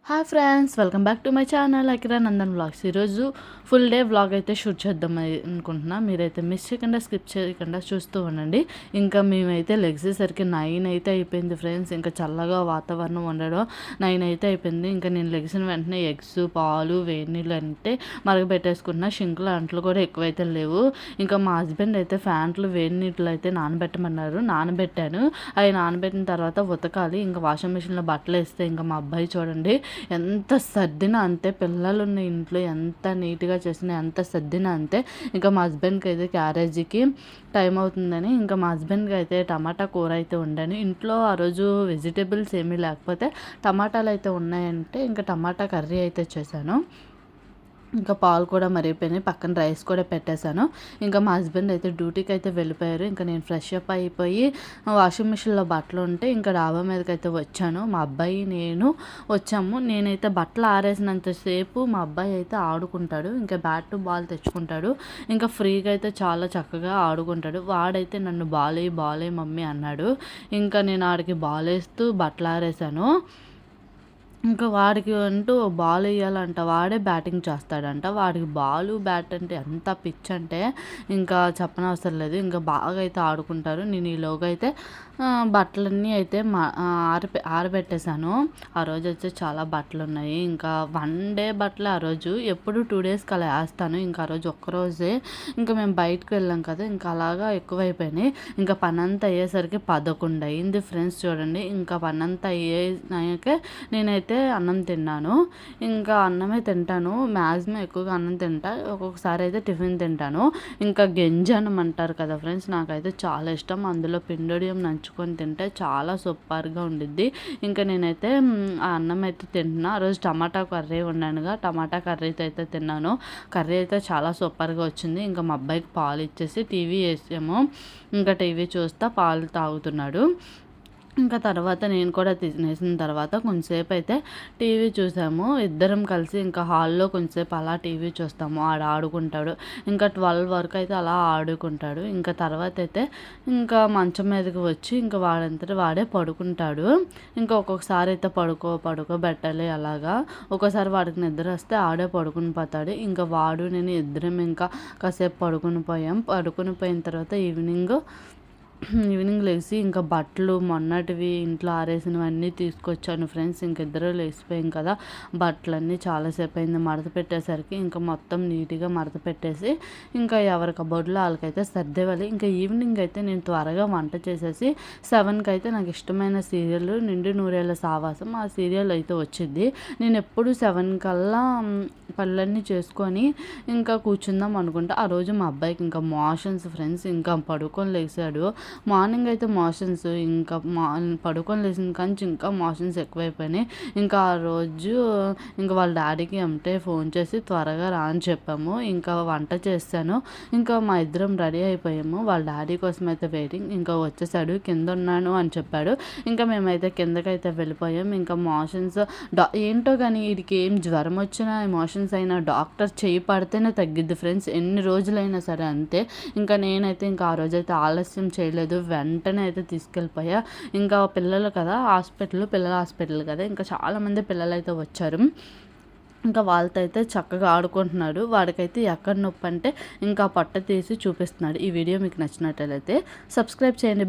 Hi friends, welcome back to my channel Akira Nandan vlogs. ఈరోజు full day vlog అయితే shoot చేద్దాం అనుకుంటున్నా. మీరైతే మిస్ చేయకుండా స్కిప్ చేయకుండా చూస్తూ ఉండండి. ఇంకా మేమైతే లెగ్సేసరికి 9 అయితే అయిపోయింది ఫ్రెండ్స్. ఇంకా చల్లగా వాతావరణం ఉండడం 9 అయితే అయిపోయింది. ఇంకా నేను లెగ్సిన వెంటనే ఎగ్స్, పాలు, వేడి నీళ్ళు అంటే మరగబెట్టేసుకున్నా. షింకులు అంట్లు కూడా ఎక్కువైతే లేవు. ఇంకా మా హస్బెండ్ అయితే ఫ్యాంట్లు వేడి నీళ్ళు అయితే నానబెట్టమన్నారు. నానబెట్టాను. అవి నానబెట్టిన తర్వాత ఉతకాలి. ఇంకా వాషింగ్ మిషన్లో బట్టలు వేస్తే ఇంకా మా అబ్బాయి చూడండి ఎంత సర్దినా అంతే. పిల్లలు ఉన్న ఇంట్లో ఎంత నీట్గా చేసినా ఎంత సర్దినా అంతే. ఇంకా మా హస్బెండ్కి అయితే క్యారేజీకి టైం అవుతుందని ఇంకా మా హస్బెండ్కి అయితే టమాటా కూర అయితే వండాను. ఇంట్లో ఆ రోజు వెజిటేబుల్స్ ఏమీ లేకపోతే టమాటాలు అయితే ఉన్నాయంటే ఇంకా టమాటా కర్రీ అయితే చేశాను. ఇంకా పాలు కూడా మరిగిపోయినాయి. పక్కన రైస్ కూడా పెట్టేశాను. ఇంకా మా హస్బెండ్ అయితే డ్యూటీకి అయితే వెళ్ళిపోయారు. ఇంకా నేను ఫ్రెష్ అప్ అయిపోయి వాషింగ్ మిషన్లో బట్టలు ఉంటే ఇంకా డాబా మీదకి అయితే వచ్చాను. మా అబ్బాయి నేను వచ్చాము. నేనైతే బట్టలు ఆరేసినంతసేపు మా అబ్బాయి అయితే ఆడుకుంటాడు. ఇంకా బ్యాట్ బాల్ తెచ్చుకుంటాడు. ఇంకా ఫ్రీగా అయితే చాలా చక్కగా ఆడుకుంటాడు. వాడైతే నన్ను బాలే మమ్మీ అన్నాడు. ఇంకా నేను ఆడికి బాల్ వేస్తూ బట్టలు ఆరేసాను. ఇంకా వాడికి అంటూ బాల్ వేయాలంట. వాడే బ్యాటింగ్ చేస్తాడంట. వాడికి బాలు బ్యాట్ అంటే ఎంత పిచ్ అంటే ఇంకా చెప్పనవసరం లేదు. ఇంకా బాగా అయితే ఆడుకుంటారు. నేను ఈలోగా అయితే బట్టలన్నీ అయితే ఆరబెట్టేశాను. ఆ రోజు అయితే చాలా బట్టలు ఉన్నాయి. ఇంకా 1 డే బట్టలు ఆ రోజు. ఎప్పుడు 2 డేస్కి అలా వేస్తాను. ఇంకా ఆ రోజు ఒక్కరోజే ఇంకా మేము బయటకు వెళ్ళాం కదా, ఇంకా అలాగా ఎక్కువైపోయినాయి. ఇంకా పని అంతా అయ్యేసరికి 11 అయింది ఫ్రెండ్స్. చూడండి, ఇంకా పని అంతా అయ్యాకే నేనైతే అన్నం తిన్నాను. ఇంకా అన్నమే తింటాను. మ్యాక్సిమం ఎక్కువగా అన్నం తింటా. ఒక్కొక్కసారి అయితే టిఫిన్ తింటాను. ఇంకా గెంజన్నం అంటారు కదా ఫ్రెండ్స్, నాకైతే చాలా ఇష్టం. అందులో పిండొడియం నంచుకొని తింటే చాలా సూపర్గా ఉండిద్ది. ఇంకా నేనైతే ఆ అన్నం అయితే తింటున్నా. ఆ రోజు టమాటా కర్రీ వండానుగా, టమాటా కర్రీతో అయితే తిన్నాను. కర్రీ అయితే చాలా సూపర్గా వచ్చింది. ఇంకా మా అబ్బాయికి పాలు ఇచ్చేసి టీవీ వేసాము. ఇంకా టీవీ చూస్తా పాలు తాగుతున్నాడు. ఇంకా తర్వాత నేను కూడా తినేసిన తర్వాత కొంచెంసేపు అయితే టీవీ చూసాము. ఇద్దరం కలిసి ఇంకా హాల్లో కొంచెంసేపు అలా టీవీ చూస్తాము. ఆడుకుంటాడు. ఇంకా 12 వరకు అయితే అలా ఆడుకుంటాడు. ఇంకా తర్వాత అయితే ఇంకా మంచం మీదకి వచ్చి ఇంకా వాడంతట వాడే పడుకుంటాడు. ఇంకా ఒక్కొక్కసారి అయితే పడుకోబెట్టాలి అలాగా. ఒక్కోసారి వాడికి నిద్ర వస్తే ఆడే పడుకుని పోతాడు. ఇంకా వాడు నేను ఇద్దరం ఇంకా కాసేపు పడుకుని పోయిన తర్వాత ఈవినింగ్ లేచి ఇంకా బట్టలు మొన్నటివి ఇంట్లో ఆరేసినవన్నీ తీసుకొచ్చాను ఫ్రెండ్స్. ఇంక ఇద్దరు లేచిపోయాం కదా, బట్టలన్నీ చాలాసేపు అయింది మడత పెట్టేసరికి. ఇంకా మొత్తం నీట్గా మడత పెట్టేసి ఇంకా ఎవరి కబోర్డ్లో వాళ్ళకైతే సర్దేవాలి. ఇంకా ఈవినింగ్ అయితే నేను త్వరగా వంట చేసేసి 7కి అయితే నాకు ఇష్టమైన సీరియల్ నిండు నూరేళ్ళ సావాసం, ఆ సీరియల్ అయితే వచ్చింది. నేను ఎప్పుడు 7 కల్లా పనులన్నీ చేసుకొని ఇంకా కూర్చుందాం అనుకుంటా. ఆ రోజు మా అబ్బాయికి ఇంకా మోషన్స్ ఫ్రెండ్స్. ఇంకా పడుకొని లేచాడు. మార్నింగ్ అయితే మోషన్స్, ఇంకా పడుకొని లేచిన కానీ ఇంకా మోషన్స్ ఎక్కువైపోయినాయి. ఇంకా ఆ రోజు ఇంకా వాళ్ళ డాడీకి అంటే ఫోన్ చేసి త్వరగా రా అని చెప్పాము. ఇంకా వంట చేస్తాను. ఇంకా మా ఇద్దరం రెడీ అయిపోయాము. వాళ్ళ డాడీ కోసం అయితే వెయిటింగ్. ఇంకా వచ్చేసాడు, కింద ఉన్నాను అని చెప్పాడు. ఇంకా మేమైతే కిందకైతే వెళ్ళిపోయాం. ఇంకా మోషన్స్ ఏంటో కానీ వీడికి ఏం జ్వరం వచ్చినా మోషన్స్ అయినా డాక్టర్ చేయి పడితేనే తగ్గిద్ది ఫ్రెండ్స్. ఎన్ని రోజులైనా సరే అంతే. ఇంకా నేనైతే ఇంకా ఆ రోజైతే ఆలస్యం చేయలేదు, వెంటనే అయితే తీసుకెళ్ళిపోయా. ఇంకా పిల్లలు కదా పిల్లల హాస్పిటల్ కదా, ఇంకా చాలామంది పిల్లలు అయితే వచ్చారు. ఇంకా వాళ్ళతో అయితే చక్కగా ఆడుకుంటున్నాడు. వాడికైతే ఎక్కడ నొప్పి అంటే ఇంకా పట్ట తీసి చూపిస్తున్నాడు. ఈ వీడియో మీకు నచ్చినట్లయితే సబ్స్క్రైబ్ చేయండి.